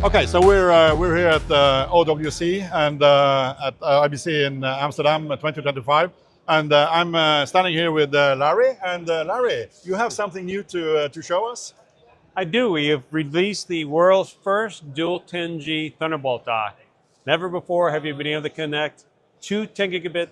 Okay, so we're here at OWC and at IBC in Amsterdam 2025, and I'm standing here with Larry. And Larry, you have something new to show us? I do. We have released the world's first dual 10G Thunderbolt dock. Never before have you been able to connect two 10 gigabit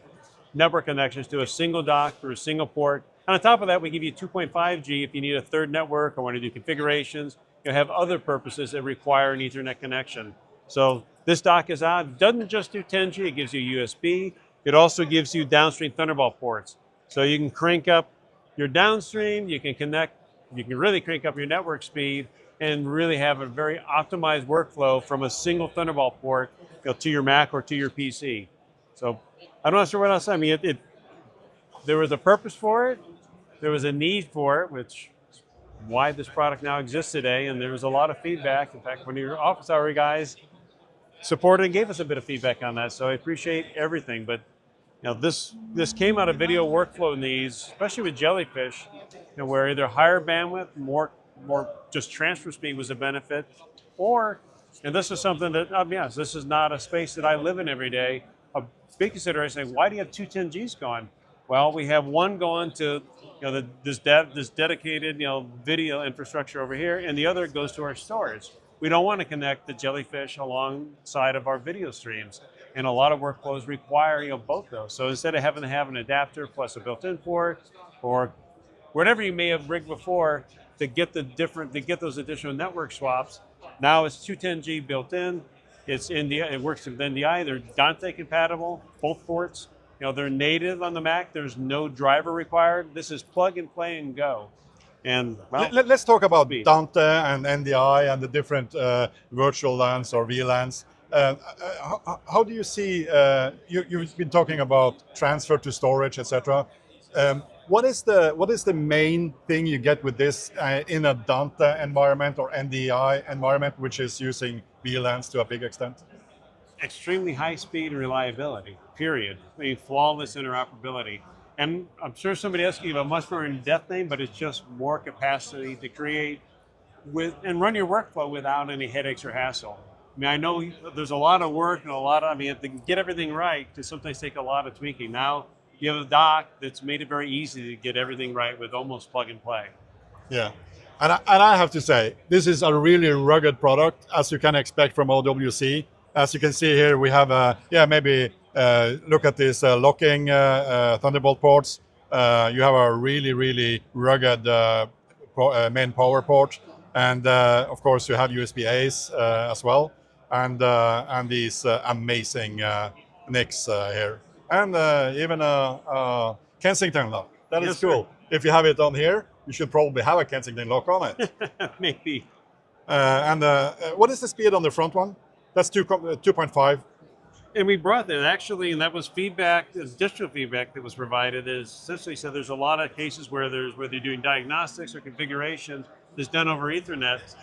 network connections to a single dock through a single port. And on top of that, we give you 2.5G if you need a third network or want to do configurations. You have other purposes that require an Ethernet connection. So this dock is out. It doesn't just do 10G, it gives you USB. It also gives you downstream Thunderbolt ports. So you can crank up your downstream, you can really crank up your network speed and really have a very optimized workflow from a single Thunderbolt port to your Mac or to your PC. So I'm not sure what else. I mean, there was a purpose for it. There was a need for it, which is why this product now exists today. And there was a lot of feedback. In fact, one of your office hour guys supported and gave us a bit of feedback on that. So I appreciate everything. But this came out of video workflow needs, especially with Jellyfish, where either higher bandwidth, more just transfer speed was a benefit, or, and this is something that, yes, this is not a space that I live in every day. A big consideration: why do you have two 10Gs going? Well, we have one going to this dedicated video infrastructure over here, and the other goes to our storage. We don't want to connect the Jellyfish alongside of our video streams. And a lot of workflows require both those. So instead of having to have an adapter plus a built-in port, or whatever you may have rigged before to get those additional network swaps, now it's 210G built in. It works with NDI. They're Dante compatible, both ports. They're native on the Mac. There's no driver required. This is plug and play and go. And well, let's talk about Dante and NDI and the different virtual LANs or VLANs. How do you see, you've been talking about transfer to storage, etc. What is the main thing you get with this in a Dante environment or NDI environment, which is using VLANs to a big extent? Extremely high speed and reliability, period. I mean, flawless interoperability. And I'm sure somebody else gave a much more in-depth name, but it's just more capacity to create and run your workflow without any headaches or hassle. I mean, I know there's a lot of work and to get everything right, to sometimes take a lot of tweaking. Now you have a dock that's made it very easy to get everything right with almost plug and play. Yeah, and I have to say, this is a really rugged product, as you can expect from OWC. As you can see here, we have look at this locking Thunderbolt ports. You have a really rugged main power port, and of course you have USB-A's as well. And these amazing NICs here, and even a Kensington lock. That is cool. Sir. If you have it on here, you should probably have a Kensington lock on it. Maybe. And what is the speed on the front one? That's 2.5. And we brought that actually, and that was feedback, additional feedback that was provided. Is essentially said there's a lot of cases where whether you're doing diagnostics or configurations that's done over Ethernet.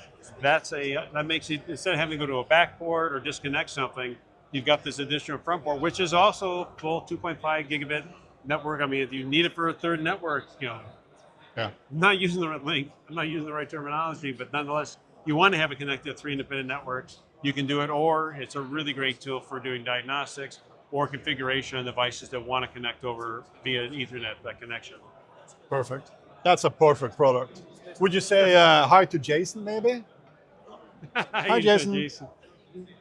That makes it, instead of having to go to a back port or disconnect something, you've got this additional front port, which is also full 2.5 gigabit network. I mean, if you need it for a third network, Yeah. I'm not using the right link, I'm not using the right terminology, but nonetheless, you want to have it connected to 3 independent networks. You can do it, or it's a really great tool for doing diagnostics or configuration on devices that want to connect over via an Ethernet connection. Perfect. That's a perfect product. Would you say hi to Jason, maybe? Hi, Jason.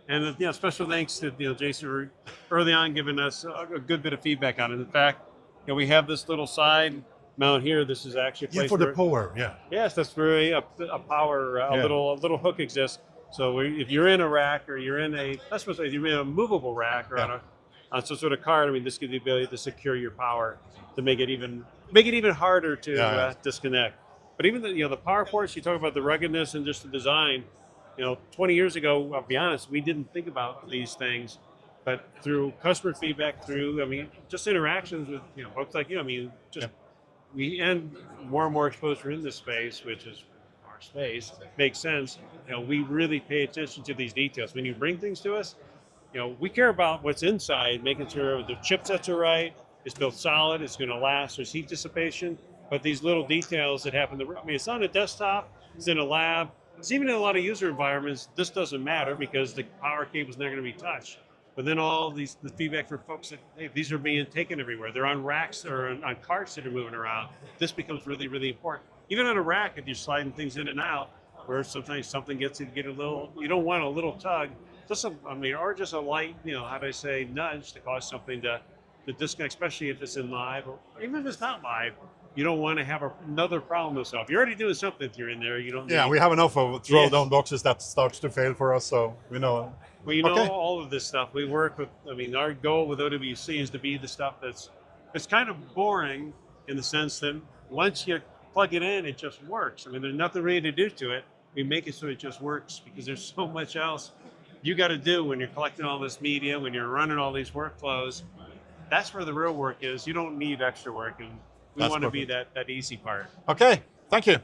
And special thanks to Jason for early on giving us a good bit of feedback on it. In fact, we have this little side mount here. This is actually a place for the power. Yeah. Yes, that's where a power a little hook exists. So if you're in a rack or you're in you're in a movable rack or on some sort of card, I mean, this gives you the ability to secure your power to make it even harder to disconnect. But even the power ports, you talk about the ruggedness and just the design. 20 years ago, I'll be honest, we didn't think about these things, but through customer feedback, just interactions with folks like you, we and more exposure in this space, which is our space, makes sense. We really pay attention to these details. When you bring things to us, we care about what's inside, making sure the chipsets are right, it's built solid, it's going to last, there's heat dissipation. But these little details that happen, it's on a desktop, it's in a lab, Because even in a lot of user environments, this doesn't matter because the power cable's not going to be touched. But then all the feedback from folks that, hey, these are being taken everywhere. They're on racks or on carts that are moving around. This becomes really, really important. Even on a rack, if you're sliding things in and out, where sometimes something gets to get a little, you don't want a little tug, just or just a light, how do I say, nudge to cause something to disconnect, especially if it's in live, or even if it's not live. You don't want to have another problem with stuff. You're already doing something if you're in there. You don't. Yeah, we have enough of throw-down boxes that starts to fail for us, so we know. Well, all of this stuff. We work with. Our goal with OWC is to be the stuff it's kind of boring in the sense that once you plug it in, it just works. There's nothing really to do to it. We make it so it just works because there's so much else you got to do when you're collecting all this media, when you're running all these workflows. That's where the real work is. You don't need extra work, and we want to be that easy part. Okay, thank you.